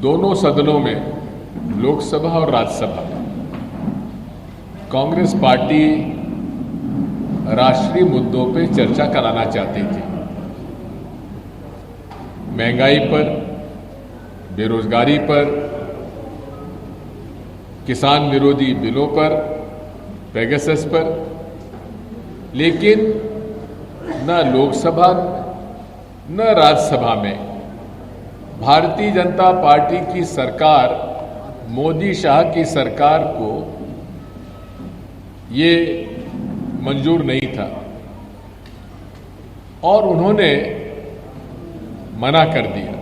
दोनों सदनों में, लोकसभा और राज्यसभा, कांग्रेस पार्टी राष्ट्रीय मुद्दों पे चर्चा कराना चाहती थी। महंगाई पर, बेरोजगारी पर, किसान विरोधी बिलों पर, पेगासस पर, लेकिन न लोकसभा न राज्यसभा में भारतीय जनता पार्टी की सरकार, मोदी शाह की सरकार को ये मंजूर नहीं था और उन्होंने मना कर दिया।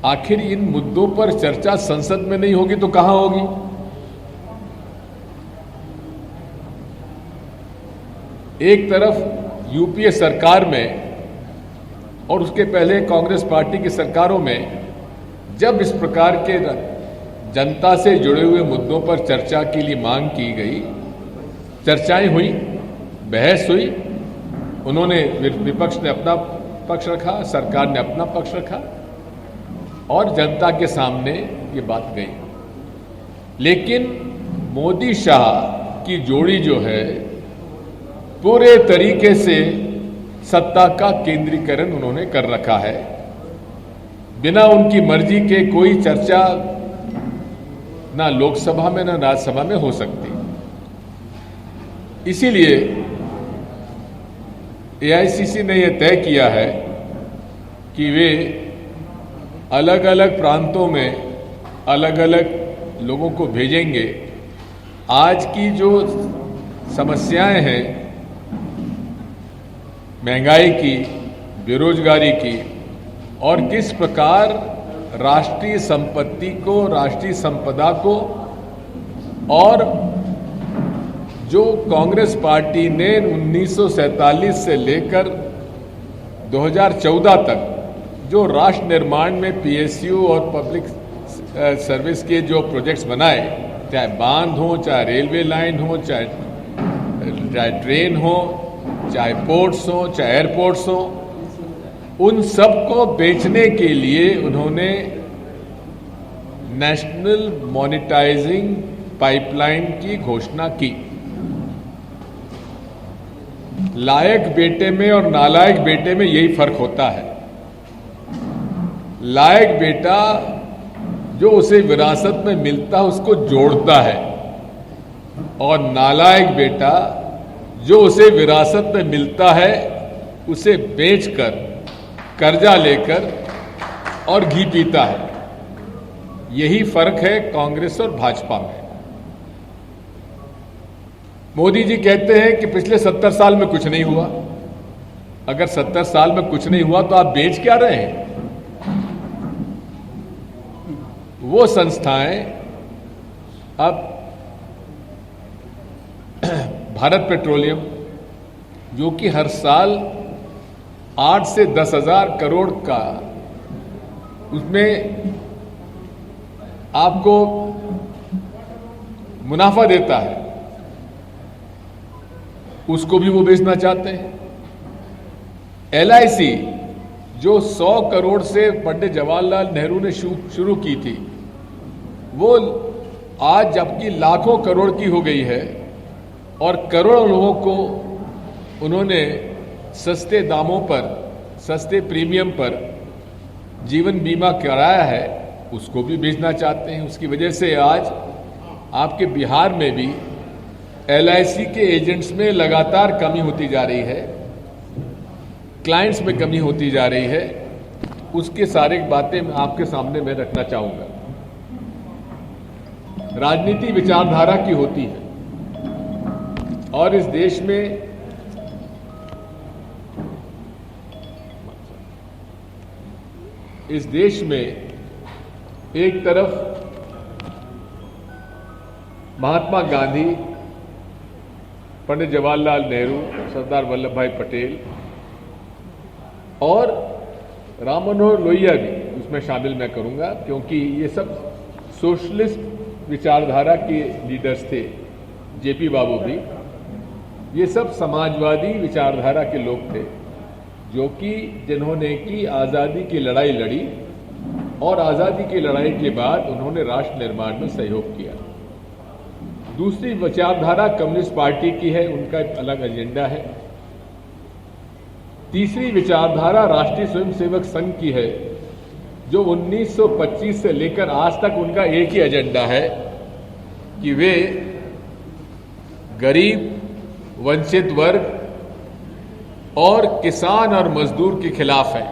आखिर इन मुद्दों पर चर्चा संसद में नहीं होगी तो कहां होगी? एक तरफ यूपीए सरकार में और उसके पहले कांग्रेस पार्टी की सरकारों में जब इस प्रकार के जनता से जुड़े हुए मुद्दों पर चर्चा के लिए मांग की गई, चर्चाएं हुई, बहस हुई, उन्होंने, विपक्ष ने अपना पक्ष रखा, सरकार ने अपना पक्ष रखा और जनता के सामने ये बात गई। लेकिन मोदी शाह की जोड़ी जो है, पूरे तरीके से सत्ता का केंद्रीकरण उन्होंने कर रखा है। बिना उनकी मर्जी के कोई चर्चा ना लोकसभा में ना राज्यसभा में हो सकती। इसीलिए एआईसीसी ने यह तय किया है कि वे अलग अलग प्रांतों में अलग अलग लोगों को भेजेंगे। आज की जो समस्याएं हैं, महंगाई की, बेरोजगारी की, और किस प्रकार राष्ट्रीय संपत्ति को, राष्ट्रीय संपदा को, और जो कांग्रेस पार्टी ने 1947 से लेकर 2014 तक जो राष्ट्र निर्माण में पीएसयू और पब्लिक सर्विस के जो प्रोजेक्ट्स बनाए, चाहे बांध हो, चाहे रेलवे लाइन हो, चाहे ट्रेन हो, चाहे पोर्ट्स हो, चाहे एयरपोर्ट्स हो, उन सब को बेचने के लिए उन्होंने नेशनल मॉनिटाइजिंग पाइपलाइन की घोषणा की। लायक बेटे में और नालायक बेटे में यही फर्क होता है। लायक बेटा जो उसे विरासत में मिलता है उसको जोड़ता है, और नालायक बेटा जो उसे विरासत में मिलता है उसे बेचकर, कर्जा लेकर और घी पीता है। यही फर्क है कांग्रेस और भाजपा में। मोदी जी कहते हैं कि पिछले 70 साल में कुछ नहीं हुआ। अगर 70 साल में कुछ नहीं हुआ तो आप बेच क्या रहे हैं? वो संस्थाएं अब भारत पेट्रोलियम, जो कि हर साल 8 से 10 हजार करोड़ का, उसमें आपको मुनाफा देता है, उसको भी वो बेचना चाहते हैं। एलआईसी जो 100 करोड़ से पंडित जवाहरलाल नेहरू ने शुरू की थी, वो आज जबकि लाखों करोड़ की हो गई है और करोड़ों लोगों को उन्होंने सस्ते दामों पर, सस्ते प्रीमियम पर जीवन बीमा कराया है, उसको भी बेचना चाहते हैं। उसकी वजह से आज आपके बिहार में भी एलआईसी के एजेंट्स में लगातार कमी होती जा रही है, क्लाइंट्स में कमी होती जा रही है। उसके सारे बातें आपके सामने मैं रखना चाहूंगा। राजनीति विचारधारा की होती है और इस देश में एक तरफ महात्मा गांधी, पंडित जवाहरलाल नेहरू, सरदार वल्लभ भाई पटेल और राम मनोहर लोहिया भी उसमें शामिल मैं करूंगा, क्योंकि ये सब सोशलिस्ट विचारधारा के लीडर्स थे। जेपी बाबू भी, ये सब समाजवादी विचारधारा के लोग थे जो कि जिन्होंने की आज़ादी की लड़ाई लड़ी और आज़ादी की लड़ाई के बाद उन्होंने राष्ट्र निर्माण में सहयोग किया। दूसरी विचारधारा कम्युनिस्ट पार्टी की है, उनका एक अलग एजेंडा है। तीसरी विचारधारा राष्ट्रीय स्वयंसेवक संघ की है, जो 1925 से लेकर आज तक उनका एक ही एजेंडा है कि वे गरीब, वंचित वर्ग और किसान और मजदूर के खिलाफ है।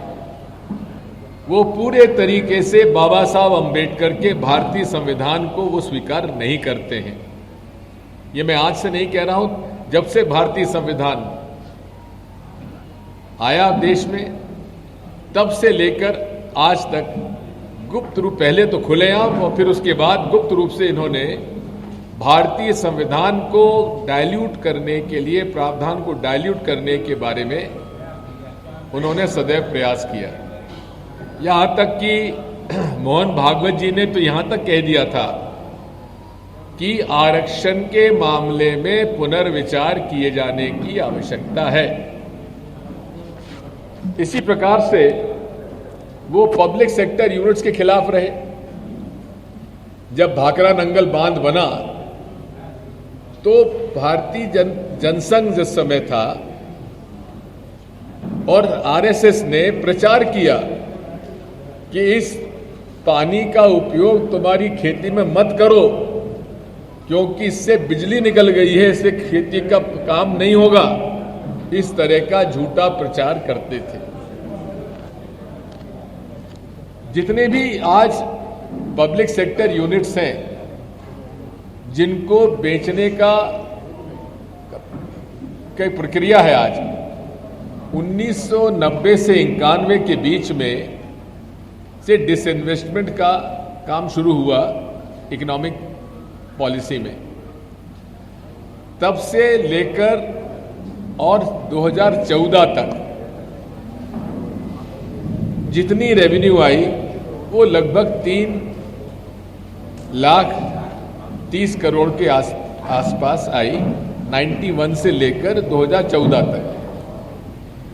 वो पूरे तरीके से बाबा साहब अंबेडकर के भारतीय संविधान को वो स्वीकार नहीं करते हैं। ये मैं आज से नहीं कह रहा हूं, जब से भारतीय संविधान आया देश में तब से लेकर आज तक गुप्त रूप, पहले तो खुलेआम और फिर उसके बाद गुप्त रूप से इन्होंने भारतीय संविधान को डाइल्यूट करने के लिए, प्रावधान को डाइल्यूट करने के बारे में उन्होंने सदैव प्रयास किया। यहां तक कि मोहन भागवत जी ने तो यहां तक कह दिया था कि आरक्षण के मामले में पुनर्विचार किए जाने की आवश्यकता है। इसी प्रकार से वो पब्लिक सेक्टर यूनिट्स के खिलाफ रहे। जब भाखरा नंगल बांध बना तो भारतीय जनसंघ जिस समय था और आरएसएस ने प्रचार किया कि इस पानी का उपयोग तुम्हारी खेती में मत करो, क्योंकि इससे बिजली निकल गई है, इससे खेती का काम नहीं होगा। इस तरह का झूठा प्रचार करते थे। जितने भी आज पब्लिक सेक्टर यूनिट्स हैं जिनको बेचने का प्रक्रिया है, आज 1990 से 91 के बीच में से डिसइन्वेस्टमेंट का काम शुरू हुआ इकोनॉमिक पॉलिसी में। तब से लेकर और 2014 तक जितनी रेवेन्यू आई वो लगभग 3,30,00,000 करोड़ के आसपास आई, 91 से लेकर 2014 तक।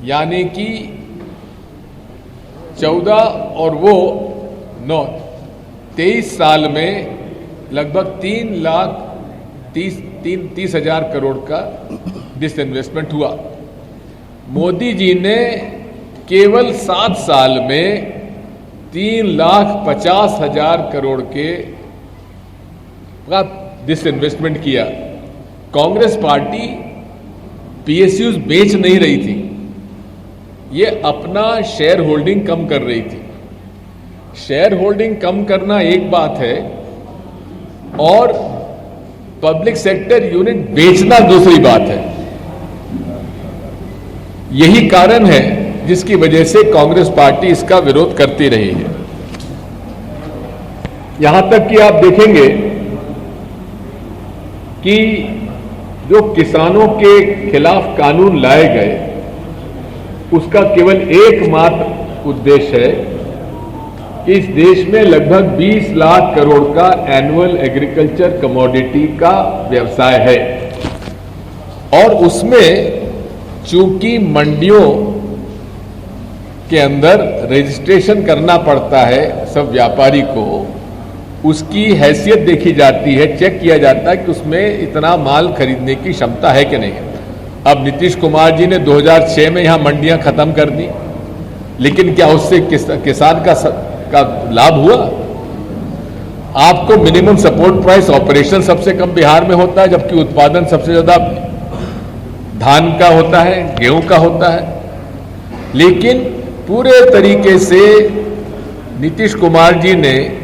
यानी कि 14 और वो 9, 23 साल में लगभग 3,30,000 करोड़ का डिसइन्वेस्टमेंट हुआ। मोदी जी ने केवल 7 साल में 3,50,000 करोड़ के का डिसइन्वेस्टमेंट किया। कांग्रेस पार्टी पीएसयूज बेच नहीं रही थी, ये अपना शेयर होल्डिंग कम कर रही थी। शेयर होल्डिंग कम करना एक बात है और पब्लिक सेक्टर यूनिट बेचना दूसरी बात है। यही कारण है जिसकी वजह से कांग्रेस पार्टी इसका विरोध करती रही है। यहां तक कि आप देखेंगे कि जो किसानों के खिलाफ कानून लाए गए उसका केवल एकमात्र उद्देश्य है कि इस देश में लगभग 20 लाख करोड़ का एनुअल एग्रीकल्चर कमोडिटी का व्यवसाय है और उसमें चूंकि मंडियों के अंदर रजिस्ट्रेशन करना पड़ता है सब व्यापारी को, उसकी हैसियत देखी जाती है, चेक किया जाता है कि उसमें इतना माल खरीदने की क्षमता है कि नहीं। अब नीतीश कुमार जी ने 2006 में यहां मंडियां खत्म कर दी, लेकिन क्या उससे किसान का लाभ हुआ? आपको मिनिमम सपोर्ट प्राइस ऑपरेशन सबसे कम बिहार में होता है, जबकि उत्पादन सबसे ज्यादा धान का होता है, गेहूं का होता है। लेकिन पूरे तरीके से नीतीश कुमार जी ने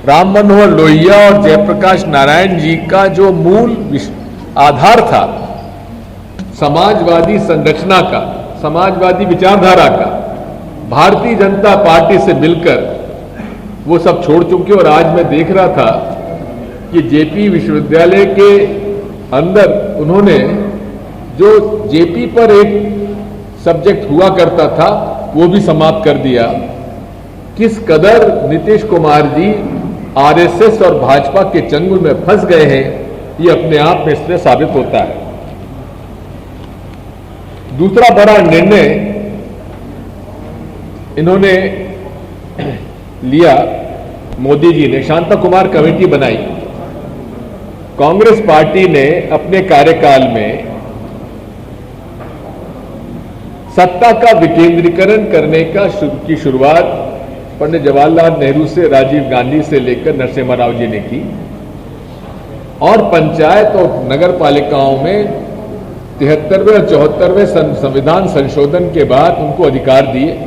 राम मनोहर लोहिया और जयप्रकाश नारायण जी का जो मूल आधार था समाजवादी संरचना का, समाजवादी विचारधारा का, भारतीय जनता पार्टी से मिलकर वो सब छोड़ चुके। और आज मैं देख रहा था कि जेपी विश्वविद्यालय के अंदर उन्होंने जो जेपी पर एक सब्जेक्ट हुआ करता था वो भी समाप्त कर दिया। किस कदर नीतीश कुमार जी आरएसएस और भाजपा के चंगुल में फंस गए हैं ये अपने आप में इससे साबित होता है। दूसरा बड़ा निर्णय इन्होंने लिया, मोदी जी ने शांता कुमार कमेटी बनाई। कांग्रेस पार्टी ने अपने कार्यकाल में सत्ता का विकेंद्रीकरण करने की शुरुआत पंडित जवाहरलाल नेहरू से, राजीव गांधी से लेकर नरसिम्हा राव जी ने की और पंचायत और नगर पालिकाओं में 73वें और 74वें संविधान संशोधन के बाद उनको अधिकार दिए,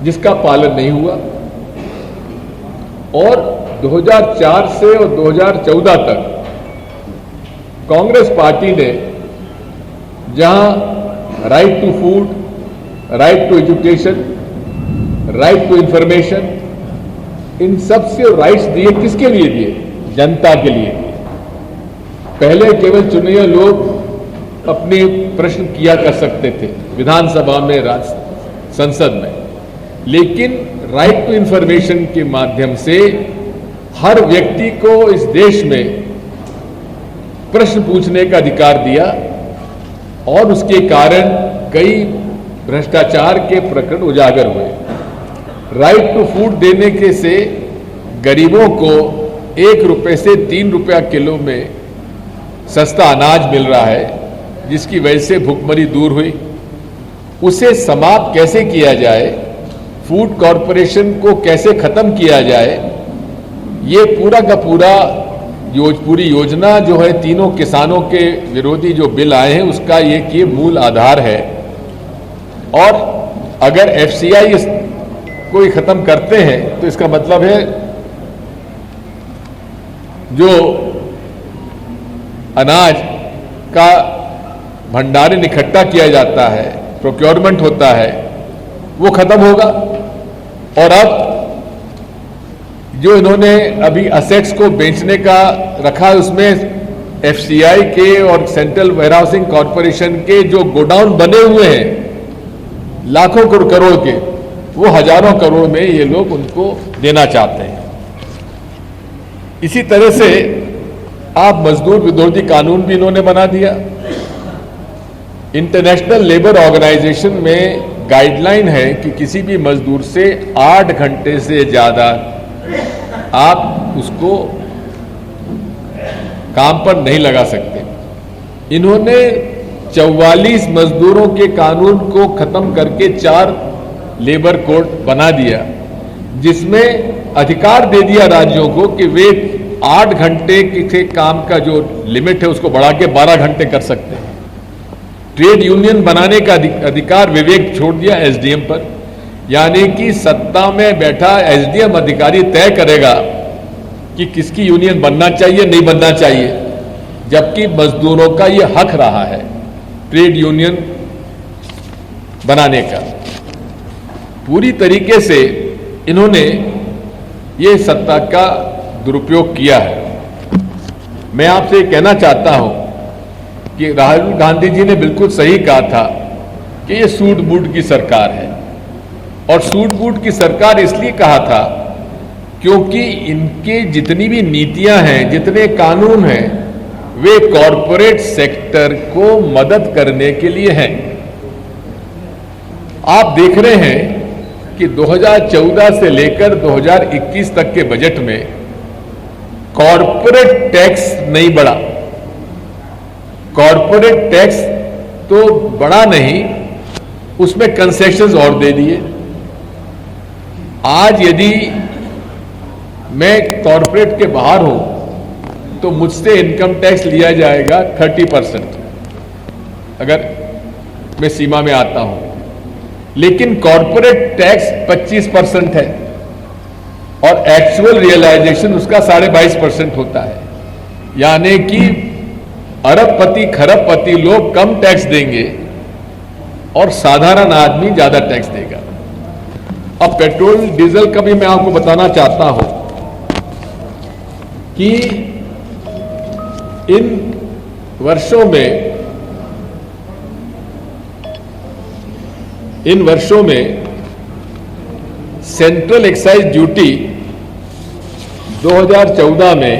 जिसका पालन नहीं हुआ। और 2004 से और 2014 तक कांग्रेस पार्टी ने जहां right to food, right to education, right to information, इन सब से राइट्स दिए, किसके लिए दिए? जनता के लिए। पहले केवल चुने लोग अपने प्रश्न किया कर सकते थे विधानसभा में, संसद में, लेकिन राइट टू इंफॉर्मेशन के माध्यम से हर व्यक्ति को इस देश में प्रश्न पूछने का अधिकार दिया और उसके कारण कई भ्रष्टाचार के प्रकरण उजागर हुए। राइट टू फूड देने के से गरीबों को 1 रुपए से 3 रुपया किलो में सस्ता अनाज मिल रहा है, जिसकी वजह से भुखमरी दूर हुई। उसे समाप्त कैसे किया जाए, फूड कॉरपोरेशन को कैसे खत्म किया जाए, ये पूरा का पूरा पूरी योजना जो है, तीनों किसानों के विरोधी जो बिल आए हैं उसका ये मूल आधार है। और अगर एफसीआई को ही खत्म करते हैं तो इसका मतलब है जो अनाज का भंडारण इकट्ठा किया जाता है, प्रोक्योरमेंट होता है, वो खत्म होगा। और अब जो इन्होंने अभी असेट्स को बेचने का रखा है, उसमें एफसीआई के और सेंट्रल वेयरहाउसिंग कॉरपोरेशन के जो गोडाउन बने हुए हैं लाखों करोड़ के, वो हजारों करोड़ में ये लोग उनको देना चाहते हैं। इसी तरह से आप मजदूर विरोधी कानून भी इन्होंने बना दिया। इंटरनेशनल लेबर ऑर्गेनाइजेशन में गाइडलाइन है कि किसी भी मजदूर से 8 घंटे से ज्यादा आप उसको काम पर नहीं लगा सकते। इन्होंने 44 मजदूरों के कानून को खत्म करके 4 लेबर कोड बना दिया, जिसमें अधिकार दे दिया राज्यों को कि वे 8 घंटे के काम का जो लिमिट है उसको बढ़ा के 12 घंटे कर सकते हैं। ट्रेड यूनियन बनाने का अधिकार विवेक छोड़ दिया एसडीएम पर, यानी कि सत्ता में बैठा एसडीएम अधिकारी तय करेगा कि किसकी यूनियन बनना चाहिए, नहीं बनना चाहिए, जबकि मजदूरों का यह हक रहा है ट्रेड यूनियन बनाने का। पूरी तरीके से इन्होंने ये सत्ता का दुरुपयोग किया है। मैं आपसे कहना चाहता हूं कि राहुल गांधी जी ने बिल्कुल सही कहा था कि ये सूट बूट की सरकार है, और सूट बूट की सरकार इसलिए कहा था क्योंकि इनके जितनी भी नीतियां हैं, जितने कानून हैं, वे कॉरपोरेट सेक्टर को मदद करने के लिए हैं। आप देख रहे हैं कि 2014 से लेकर 2021 तक के बजट में कॉरपोरेट टैक्स नहीं बढ़ा। कॉरपोरेट टैक्स तो बढ़ा नहीं, उसमें कंसेशंस और दे दिए। आज यदि मैं कॉरपोरेट के बाहर हूं तो मुझसे इनकम टैक्स लिया जाएगा 30%, अगर मैं सीमा में आता हूं, लेकिन कॉरपोरेट टैक्स 25% है और एक्चुअल रियलाइजेशन उसका 22.5% होता है। यानी कि अरबपति खरबपति लोग कम टैक्स देंगे और साधारण आदमी ज्यादा टैक्स देगा। अब पेट्रोल डीजल का भी मैं आपको बताना चाहता हूं कि इन वर्षों में सेंट्रल एक्साइज ड्यूटी 2014 में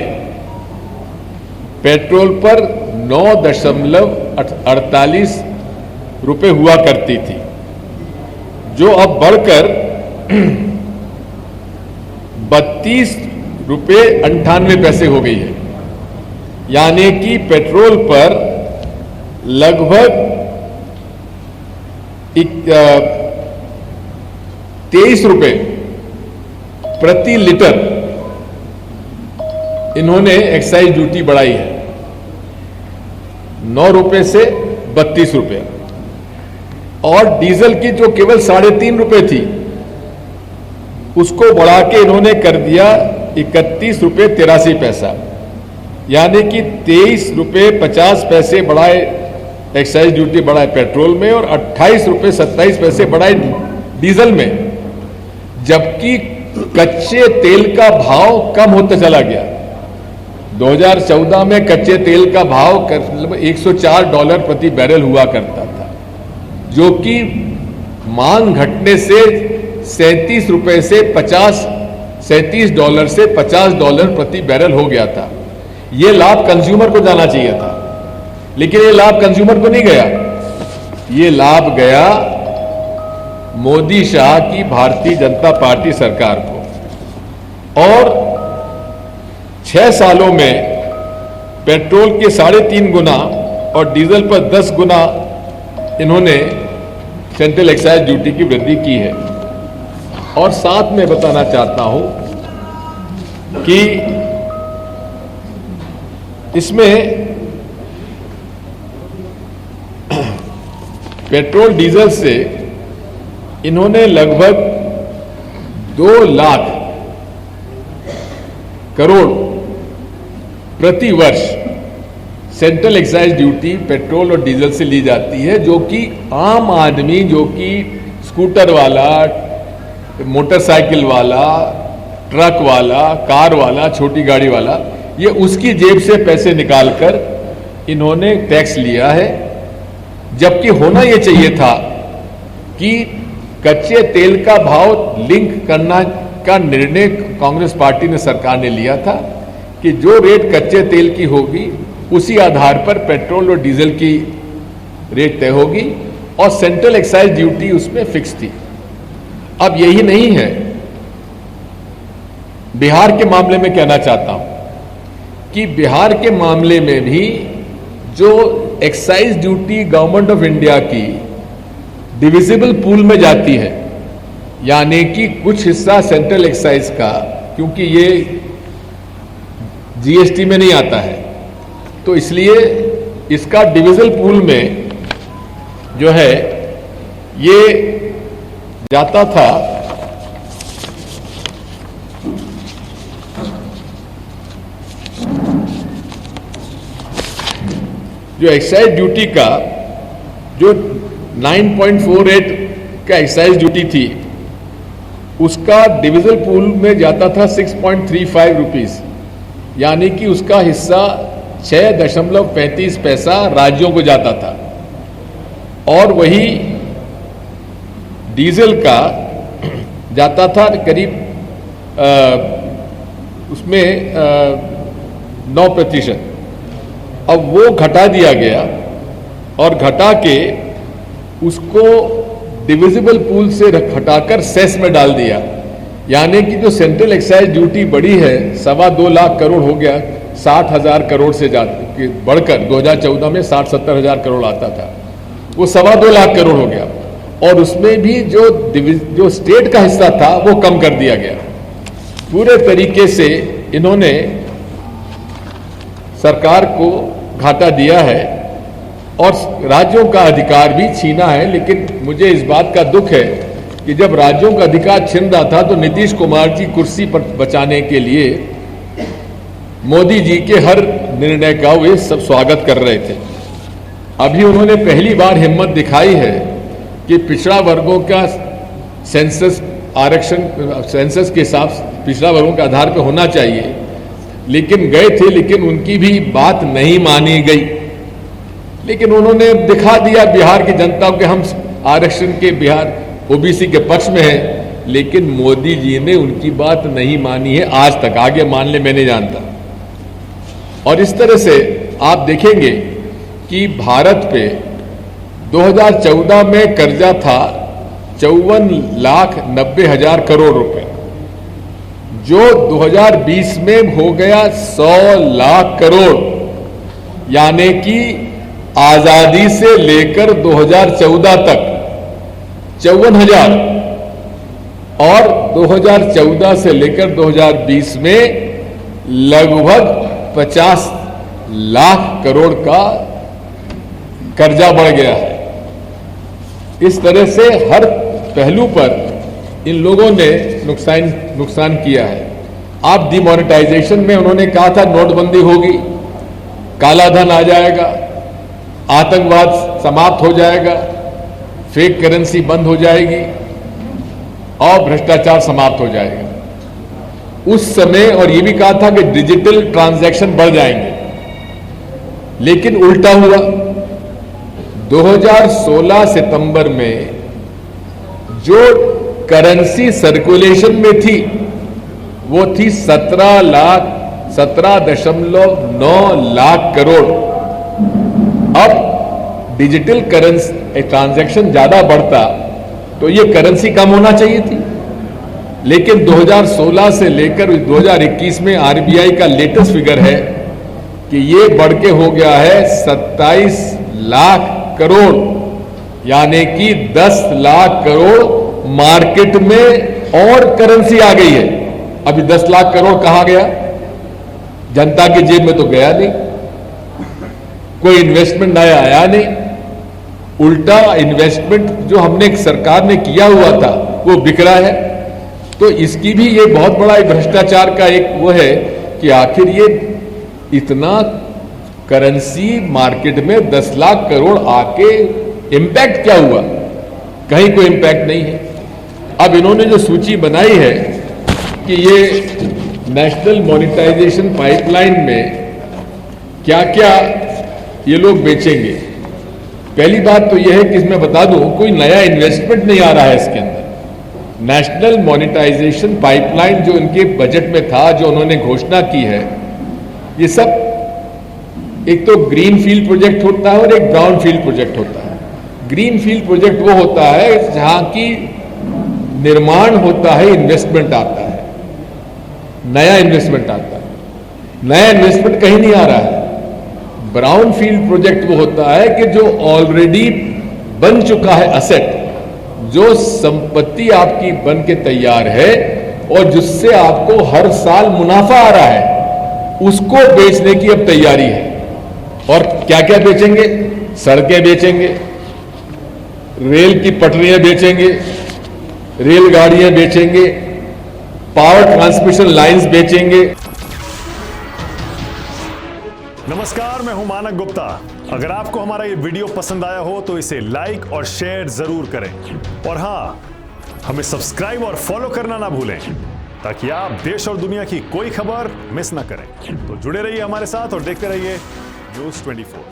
पेट्रोल पर 9.48 रुपए हुआ करती थी, जो अब बढ़कर ₹32.98 हो गई है। यानी कि पेट्रोल पर लगभग 23 रुपए प्रति लीटर इन्होंने एक्साइज ड्यूटी बढ़ाई है, 9 रुपए से 32 रुपए। और डीजल की जो केवल 3.5 रुपए थी उसको बढ़ा के इन्होंने कर दिया 31.83 रुपए। यानी कि 23.50 बढ़ाए एक्साइज ड्यूटी बढ़ाए पेट्रोल में और 28.27 बढ़ाए डीजल में, जबकि कच्चे तेल का भाव कम होता चला गया। 2014 में कच्चे तेल का भाव $104 प्रति बैरल हुआ करता था, जो कि मांग घटने से $37 से $50 प्रति बैरल हो गया था। यह लाभ कंज्यूमर को जाना चाहिए था, लेकिन यह लाभ कंज्यूमर को नहीं गया। यह लाभ गया मोदी शाह की भारतीय जनता पार्टी सरकार को। और 6 सालों में पेट्रोल के 3.5 गुना और डीजल पर 10 गुना इन्होंने सेंट्रल एक्साइज ड्यूटी की वृद्धि की है। और साथ में बताना चाहता हूं कि इसमें पेट्रोल डीजल से इन्होंने लगभग 2 लाख करोड़ प्रति वर्ष सेंट्रल एक्साइज ड्यूटी पेट्रोल और डीजल से ली जाती है, जो कि आम आदमी, जो कि स्कूटर वाला, मोटरसाइकिल वाला, ट्रक वाला, कार वाला, छोटी गाड़ी वाला, ये उसकी जेब से पैसे निकालकर इन्होंने टैक्स लिया है। जबकि होना यह चाहिए था कि कच्चे तेल का भाव लिंक करना का निर्णय कांग्रेस पार्टी ने, सरकार ने लिया था कि जो रेट कच्चे तेल की होगी उसी आधार पर पेट्रोल और डीजल की रेट तय होगी और सेंट्रल एक्साइज ड्यूटी उसमें फिक्स थी। अब यही नहीं है, बिहार के मामले में कहना चाहता हूं कि बिहार के मामले में भी जो excise duty government of India की डिविजिबल पूल में जाती है, यानी कि कुछ हिस्सा सेंट्रल एक्साइज का, क्योंकि ये जीएसटी में नहीं आता है, तो इसलिए इसका डिविजिबल पूल में जो है ये जाता था जो एक्साइज ड्यूटी का जो 9.48 का एक्साइज ड्यूटी थी उसका डिविजिबल पूल में जाता था 6.35 रुपीस, यानी कि उसका हिस्सा 6.35 राज्यों को जाता था। और वही डीजल का जाता था करीब उसमें 9%। अब वो घटा दिया गया और घटा के उसको डिविजिबल पूल से हटाकर सेस में डाल दिया, यानी कि जो सेंट्रल एक्साइज ड्यूटी बढ़ी है 2.25 लाख करोड़ हो गया, 60,000 करोड़ से बढ़कर 2014 में 60-70 हजार करोड़ आता था, वो 2.25 लाख करोड़ हो गया। और उसमें भी जो स्टेट का हिस्सा था वो कम कर दिया गया। पूरे तरीके से इन्होंने सरकार को घाटा दिया है और राज्यों का अधिकार भी छीना है। लेकिन मुझे इस बात का दुख है कि जब राज्यों का अधिकार छीन रहा था तो नीतीश कुमार जी कुर्सी पर बचाने के लिए मोदी जी के हर निर्णय का वे सब स्वागत कर रहे थे। अभी उन्होंने पहली बार हिम्मत दिखाई है कि पिछड़ा वर्गों का सेंसस आरक्षण, सेंसस के हिसाब पिछड़ा वर्गों के आधार पर होना चाहिए, लेकिन गए थे, लेकिन उनकी भी बात नहीं मानी गई। लेकिन उन्होंने दिखा दिया बिहार की जनता को कि हम आरक्षण के, बिहार ओबीसी के पक्ष में है, लेकिन मोदी जी ने उनकी बात नहीं मानी है आज तक। आगे मान ले मैं नहीं जानता। और इस तरह से आप देखेंगे कि भारत पे 2014 में कर्जा था 54,90,000 करोड़ रुपए, जो 2020 में हो गया 100 लाख करोड़, यानी कि आजादी से लेकर 2014 तक 54,000 और 2014 से लेकर 2020 में लगभग 50 लाख करोड़ का कर्जा बढ़ गया है। इस तरह से हर पहलू पर इन लोगों ने नुकसान किया है। आप डिमोनेटाइजेशन में उन्होंने कहा था नोटबंदी होगी, काला धन आ जाएगा, आतंकवाद समाप्त हो जाएगा, फेक करेंसी बंद हो जाएगी और भ्रष्टाचार समाप्त हो जाएगा उस समय। और ये भी कहा था कि डिजिटल ट्रांजैक्शन बढ़ जाएंगे, लेकिन उल्टा हुआ। 2016 सितंबर में जो करेंसी सर्कुलेशन में थी वो थी 17.9 लाख करोड़। अब डिजिटल करेंसी ट्रांजैक्शन ज्यादा बढ़ता तो ये करेंसी कम होना चाहिए थी, लेकिन 2016 से लेकर 2021 में आरबीआई का लेटेस्ट फिगर है कि ये बढ़ के हो गया है 27 लाख करोड़, यानी कि 10 लाख करोड़ मार्केट में और करेंसी आ गई है। अभी 10 लाख करोड़ कहां गया? जनता की जेब में तो गया नहीं, कोई इन्वेस्टमेंट नया आया नहीं, उल्टा इन्वेस्टमेंट जो हमने सरकार ने किया हुआ था वो बिक रहा है। तो इसकी भी ये बहुत बड़ा भ्रष्टाचार का एक वो है कि आखिर ये इतना करेंसी मार्केट में 10 लाख करोड़ आके इंपैक्ट क्या हुआ? कहीं कोई इंपैक्ट नहीं है। अब इन्होंने जो सूची बनाई है कि ये नेशनल मॉनिटाइजेशन पाइपलाइन में क्या क्या ये लोग बेचेंगे। पहली बात तो यह है कि इसमें बता दूं कोई नया इन्वेस्टमेंट नहीं आ रहा है इसके अंदर। नेशनल मॉनिटाइजेशन पाइपलाइन जो इनके बजट में था, जो उन्होंने घोषणा की है, ये सब एक तो ग्रीन फील्ड प्रोजेक्ट होता है और एक ब्राउन फील्ड प्रोजेक्ट होता है। ग्रीन फील्ड प्रोजेक्ट वो होता है जहां की निर्माण होता है, इन्वेस्टमेंट आता है, नया इन्वेस्टमेंट आता है। नया इन्वेस्टमेंट कहीं नहीं आ रहा है। ब्राउन फील्ड प्रोजेक्ट वो होता है कि जो ऑलरेडी बन चुका है असेट, जो संपत्ति आपकी बन के तैयार है और जिससे आपको हर साल मुनाफा आ रहा है, उसको बेचने की अब तैयारी है। और क्या क्या बेचेंगे? सड़कें बेचेंगे, रेल की पटरियां बेचेंगे, रेलगाड़ियां बेचेंगे, पावर ट्रांसमिशन लाइंस बेचेंगे। नमस्कार, मैं हूं मानक गुप्ता। अगर आपको हमारा ये वीडियो पसंद आया हो तो इसे लाइक और शेयर जरूर करें, और हां, हमें सब्सक्राइब और फॉलो करना ना भूलें ताकि आप देश और दुनिया की कोई खबर मिस ना करें। तो जुड़े रहिए हमारे साथ और देखते रहिए News 24।